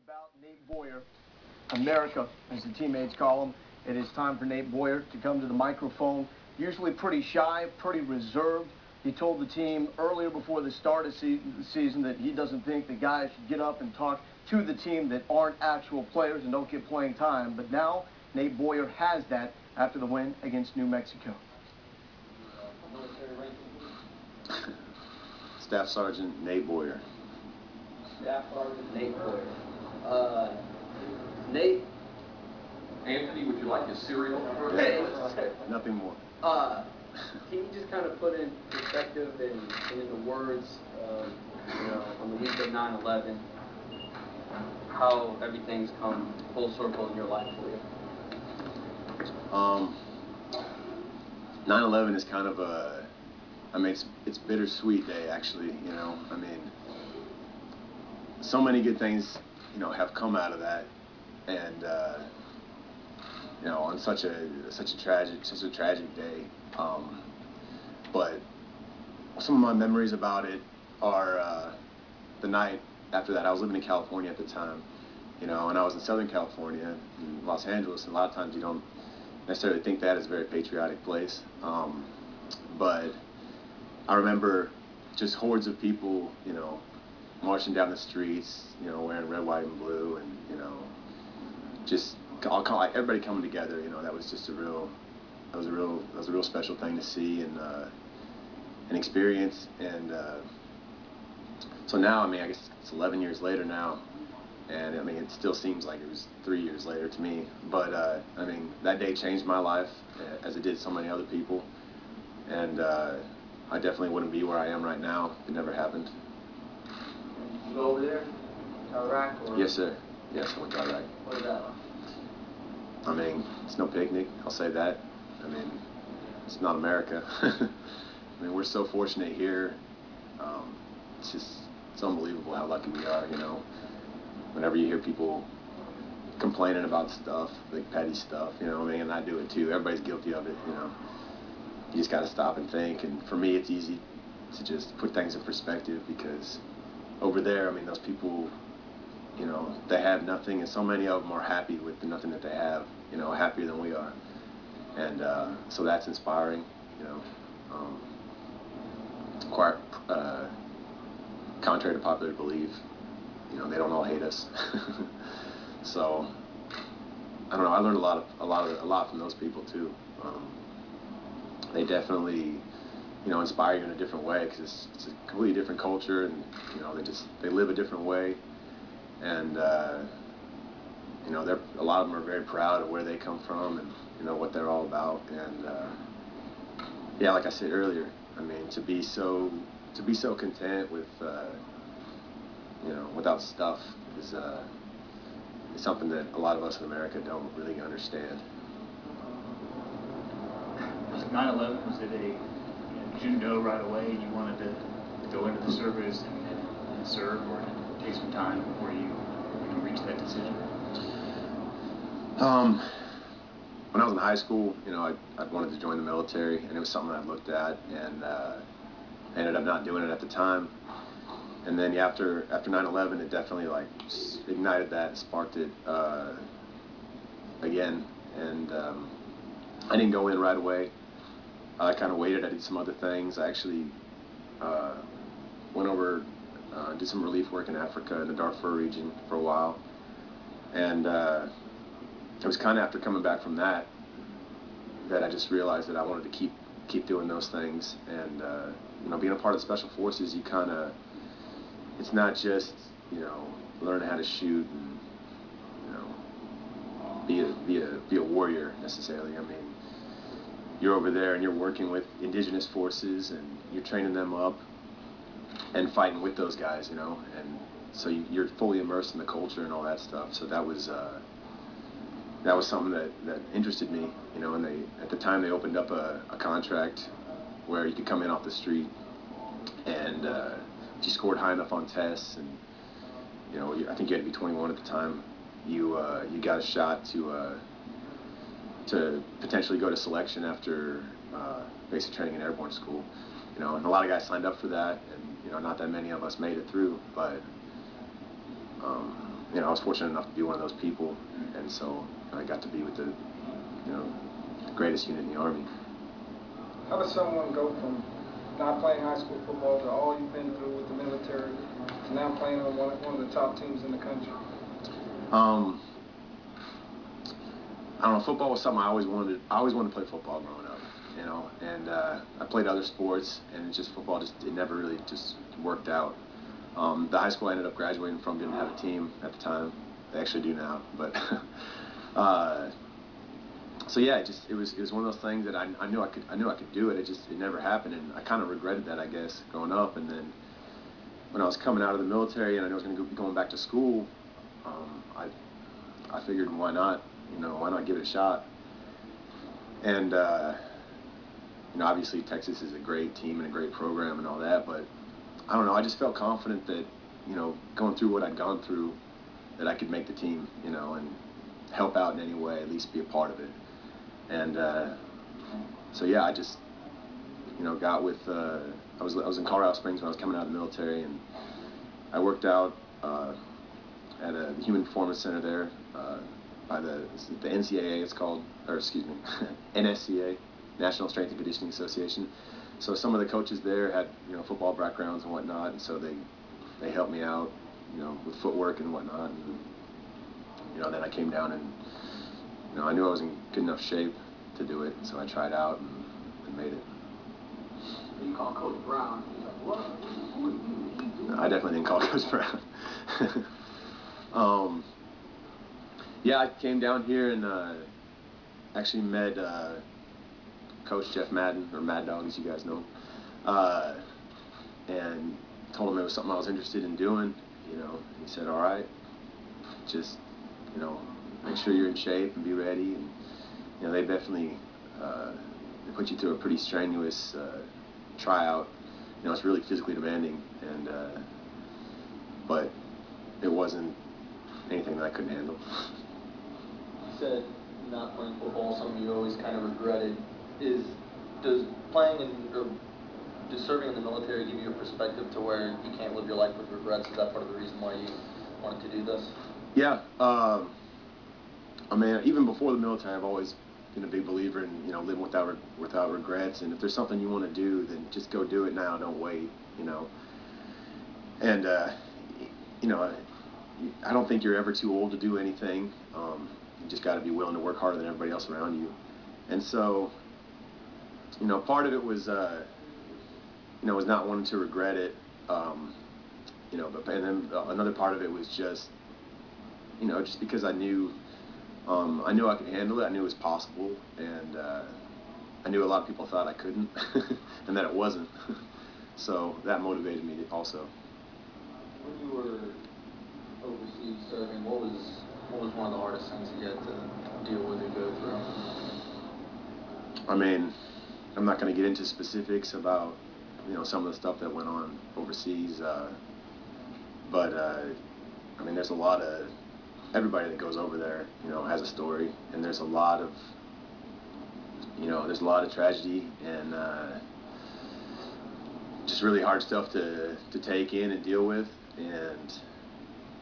about Nate Boyer, America, as the teammates call him. It is time for Nate Boyer to come to the microphone. Usually pretty shy, pretty reserved. He told the team earlier before the start of the season that he doesn't think the guys should get up and talk to the team that aren't actual players and don't get playing time. But now, Nate Boyer has that after the win against New Mexico. Staff Sergeant Nate Boyer. Staff Sergeant Nate Boyer. Nate. Anthony, would you like a cereal? Nothing more. Can you just kind of put in perspective and in the words, on the week of 9/11, how everything's come full circle in your life for you? 9/11 is kind of a, it's bittersweet day, actually, I mean, so many good things, have come out of that, and, on such a tragic day, but some of my memories about it are, the night after that. I was living in California at the time, and I was in Southern California, in Los Angeles, and a lot of times you don't necessarily think that is a very patriotic place, but I remember just hordes of people, marching down the streets, wearing red, white, and blue, and, just everybody coming together, that was just a real special thing to see and an experience. And so now, I guess it's 11 years later now, and it still seems like it was 3 years later to me, but that day changed my life, as it did so many other people, and I definitely wouldn't be where I am right now if it never happened. You go over there to Iraq? Or? Yes, sir. Yes, I went to Iraq. What is that like? It's no picnic, I'll say that. It's not America. We're so fortunate here. It's unbelievable how lucky we are, Whenever you hear people complaining about stuff, like petty stuff, and I do it too. Everybody's guilty of it, You just got to stop and think. And for me, it's easy to just put things in perspective, because over there, those people, they have nothing, and so many of them are happy with the nothing that they have, happier than we are. And so that's inspiring, quite contrary to popular belief, they don't all hate us. So I don't know. I learned a lot from those people too. They definitely, inspire you in a different way, because it's a completely different culture, and they live a different way, and a lot of them are very proud of where they come from and what they're all about. And yeah, like I said earlier, to be so content with without stuff is something that a lot of us in America don't really understand. Was 9/11, was it did you know right away you wanted to go into the service and serve, or did it take some time before you reached that decision? When I was in high school, I wanted to join the military, and it was something I looked at, and I ended up not doing it at the time. And then after 9/11, it definitely ignited that, sparked it again. And I didn't go in right away. I kind of waited. I did some other things. I actually went over, did some relief work in Africa, in the Darfur region, for a while. And it was kind of after coming back from that I just realized that I wanted to keep doing those things. And being a part of the Special Forces, you kind of, it's not just learn how to shoot and be a warrior necessarily. You're over there and you're working with indigenous forces, and you're training them up and fighting with those guys, and so you're fully immersed in the culture and all that stuff. So that was something that interested me, and at the time they opened up a contract where you could come in off the street, and if you scored high enough on tests, and I think you had to be 21 at the time, you got a shot to potentially go to selection after basic training and airborne school, and a lot of guys signed up for that, and not that many of us made it through, but you know, I was fortunate enough to be one of those people, and so I got to be with the, you know, the greatest unit in the Army. How does someone go from not playing high school football to all you've been through with the military to now playing on one of the top teams in the country? I don't know. Football was something I always wanted to play football growing up, you know. And I played other sports, and it just football it never really just worked out. The high school I ended up graduating from didn't have a team at the time. They actually do now, but so yeah, it was one of those things that I knew I could do it. It never happened, and I kind of regretted that, I guess, growing up. And then when I was coming out of the military and I knew I was going to be going back to school, I figured, why not? You know, why not give it a shot? And you know, obviously Texas is a great team and a great program and all that, but I don't know. I just felt confident that, you know, going through what I'd gone through, that I could make the team, you know, and help out in any way, at least be a part of it. And so yeah, I just, you know, got with. I was in Colorado Springs when I was coming out of the military, and I worked out at a Human Performance Center there by the NCAA. It's called, or excuse me, NSCA, National Strength and Conditioning Association. So some of the coaches there had, you know, football backgrounds and whatnot, and so they helped me out, you know, with footwork and whatnot. And, you know, then I came down and, you know, I knew I was in good enough shape to do it, so I tried out and made it. You call Coach Brown, he's like, what? Who are you? No, I definitely didn't call Coach Brown. Yeah, I came down here and actually met Coach Jeff Madden, or Mad Dog as you guys know, and told him it was something I was interested in doing. You know, he said, all right, just, you know, make sure you're in shape and be ready. And, you know, they definitely they put you through a pretty strenuous tryout. You know, it's really physically demanding, and but it wasn't anything that I couldn't handle. You said not playing football, something you always kind of regretted. Does playing or does serving in the military give you a perspective to where you can't live your life with regrets? Is that part of the reason why you wanted to do this? Yeah, I mean, even before the military, I've always been a big believer in, you know, living without regrets. And if there's something you want to do, then just go do it now. Don't wait, you know. And you know, I don't think you're ever too old to do anything. You just got to be willing to work harder than everybody else around you. And so, you know, part of it was, you know, was not wanting to regret it. You know, and then another part of it was just, you know, just because I knew I could handle it. I knew it was possible, and I knew a lot of people thought I couldn't, and that it wasn't. So that motivated me also. When you were overseas serving, what was one of the hardest things that you had to deal with or go through? I mean, I'm not going to get into specifics about, you know, some of the stuff that went on overseas, but I mean, there's a lot of, everybody that goes over there, you know, has a story, and there's a lot of, you know, there's a lot of tragedy and just really hard stuff to take in and deal with. And,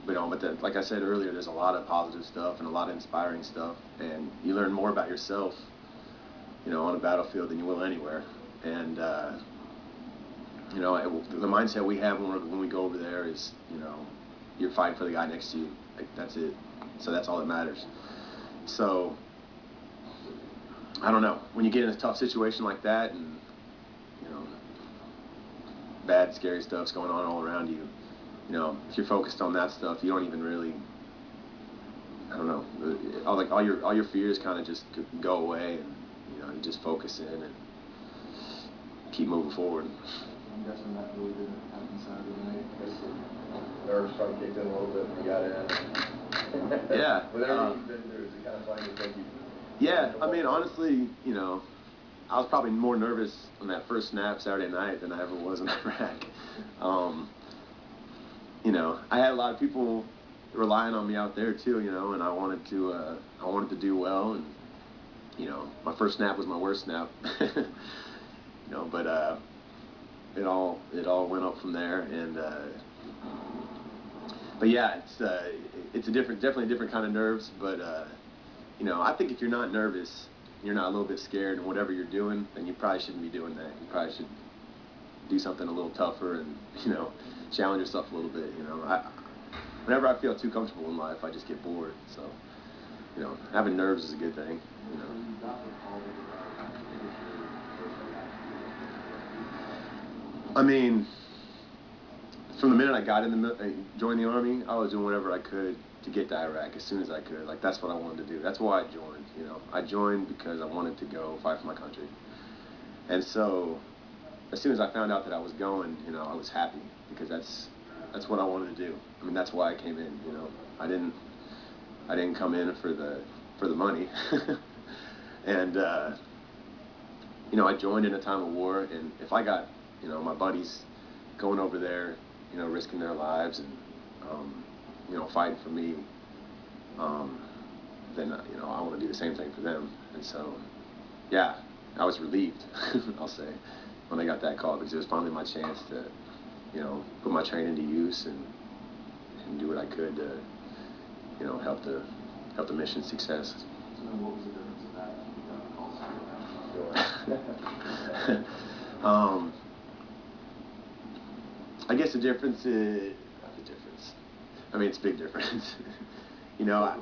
you know, but like I said earlier, there's a lot of positive stuff and a lot of inspiring stuff, and you learn more about yourself, you know, on a battlefield than you will anywhere. And you know, the mindset we have when we go over there is, you know, you're fighting for the guy next to you. Like, that's it. So that's all that matters. So I don't know, when you get in a tough situation like that, and, you know, bad, scary stuff's going on all around you, you know, if you're focused on that stuff, you don't even really, I don't know, all your fears kind of just go away, and, you know, you just focus in and keep moving forward. I'm guessing that really didn't happen Saturday night. I guess the nerves probably kicked in a little bit when you got in. Yeah. With everything you've been through, is it kind of funny to think you... Yeah, I mean, honestly, you know, I was probably more nervous on that first snap Saturday night than I ever was in Iraq. You know, I had a lot of people relying on me out there too, you know, and I wanted to do well, and, you know, my first snap was my worst snap. You know, but it all went up from there, and but yeah, it's definitely a different kind of nerves. But you know, I think if you're not nervous, you're not a little bit scared in whatever you're doing, then you probably shouldn't be doing that. You probably should do something a little tougher and, you know, challenge yourself a little bit. You know, whenever I feel too comfortable in life, I just get bored. So, you know, having nerves is a good thing. You know. I mean, from the minute I got joined the Army, I was doing whatever I could to get to Iraq as soon as I could. Like, that's what I wanted to do. That's why I joined. You know, I joined because I wanted to go fight for my country. And so, as soon as I found out that I was going, you know, I was happy because that's what I wanted to do. I mean, that's why I came in. You know, I didn't come in for the money. And you know, I joined in a time of war, and if I got, you know, my buddies going over there, you know, risking their lives and you know, fighting for me, then you know, I want to do the same thing for them. And so, yeah, I was relieved, I'll say, when I got that call, because it was finally my chance to, you know, put my training to use and do what I could to, you know, help the mission's success. So then what was the difference of that also? I guess the difference is, not the difference, I mean, it's a big difference. You know,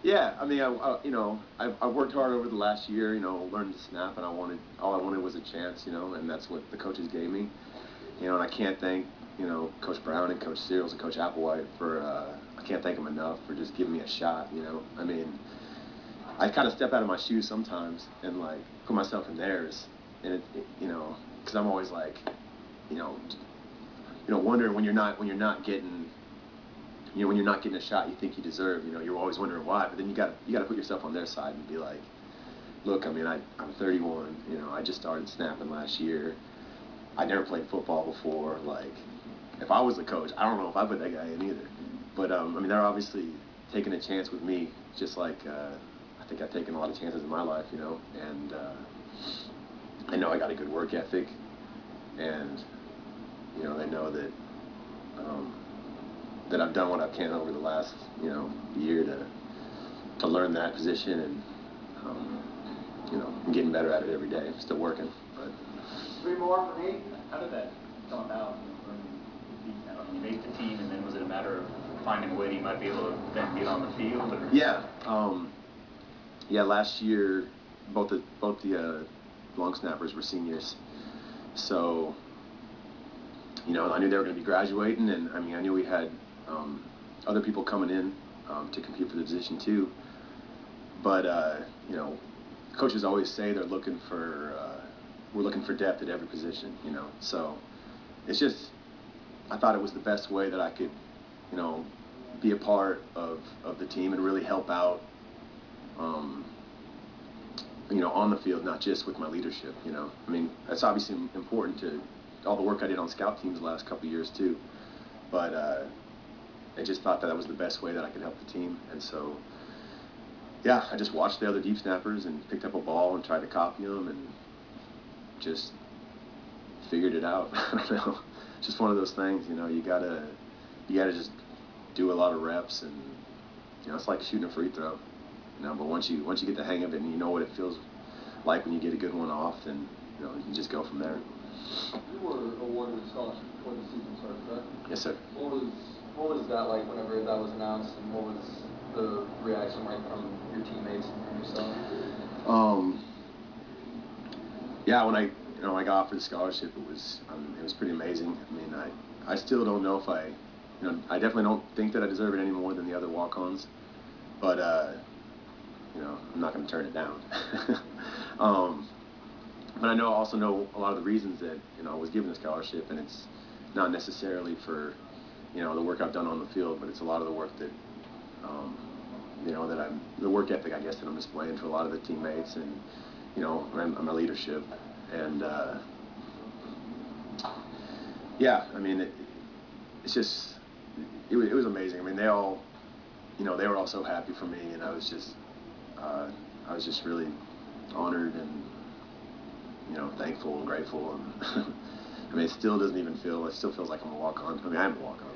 yeah, I mean, you know, I worked hard over the last year, you know, learned to snap, and all I wanted was a chance, you know, and that's what the coaches gave me. You know, and I can't thank, you know, Coach Brown and Coach Searles and Coach Applewhite for, I can't thank them enough for just giving me a shot, you know. I mean, I kind of step out of my shoes sometimes and, like, put myself in theirs, and you know, because I'm always like, you know, wondering when you're not getting, you know, when you're not getting a shot you think you deserve, you know, you're always wondering why. But then you got to put yourself on their side and be like, look, I mean, I'm 31, you know, I just started snapping last year. I never played football before. Like, if I was the coach, I don't know if I put that guy in either. But I mean, they're obviously taking a chance with me, just like I think I've taken a lot of chances in my life, you know. And I know I got a good work ethic, and you know, they know that that I've done what I can over the last, you know, year to learn that position, and you know, I'm getting better at it every day. I'm still working, but. 3 more for me. How did that come about when you made the team, and then was it a matter of finding a way that you might be able to then get on the field? Or? Yeah, yeah. Last year, both the long snappers were seniors, so you know, I knew they were going to be graduating, and I mean, I knew we had other people coming in to compete for the position too. But you know, coaches always say they're looking for we're looking for depth at every position, you know. So it's just, I thought it was the best way that I could, you know, be a part of the team and really help out, you know, on the field, not just with my leadership, you know. I mean, that's obviously important to all the work I did on scout teams the last couple of years too. But I just thought that was the best way that I could help the team. And so, yeah, I just watched the other deep snappers and picked up a ball and tried to copy them and just figured it out. I don't know. Just one of those things, you know, you gotta just do a lot of reps, and you know, it's like shooting a free throw, you know. But once you get the hang of it and you know what it feels like when you get a good one off, then you know, you just go from there. You were awarded a scholarship before the season started, correct? Yes, sir. What was that like whenever that was announced, and what was the reaction like from your teammates and from yourself? Yeah, when I got offered the scholarship, it was pretty amazing. I mean, I still don't know if I definitely don't think that I deserve it any more than the other walk-ons, but you know, I'm not going to turn it down. But I also know a lot of the reasons that, you know, I was given the scholarship, and it's not necessarily for, you know, the work I've done on the field, but it's a lot of the work that, you know, the work ethic, I guess, that I'm displaying to a lot of the teammates, and you know, my leadership, and yeah, I mean, it's just, it was amazing. I mean, they all, you know, they were all so happy for me, and I was just really honored and, you know, thankful and grateful. And I mean, it still feels like I'm a walk-on. I mean, I am a walk-on,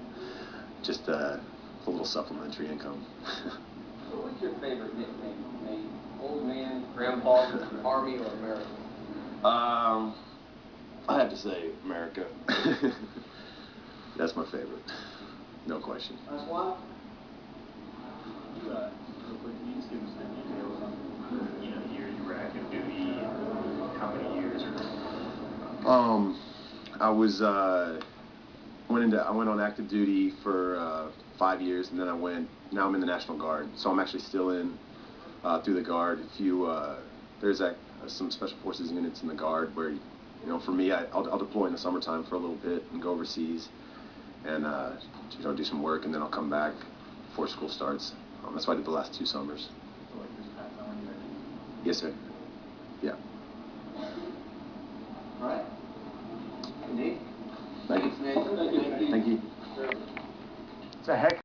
just a little supplementary income. So what's your favorite nickname? Nate? Old man, grandpa, Army, or America? I have to say America. That's my favorite, no question. That's why. You, real quick, can you just give us the details on, the year you were active duty, and how many years, or? I went on active duty for 5 years, and then now I'm in the National Guard. So I'm actually still in through the Guard. There's some special forces units in the Guard where, for me, I'll deploy in the summertime for a little bit and go overseas and do some work, and then I'll come back before school starts. That's what I did the last 2 summers. So like this past summer, you were Yes, sir. Yeah. All right. Nate? Thank you. Thanks, Nathan. Thank you. It's a heck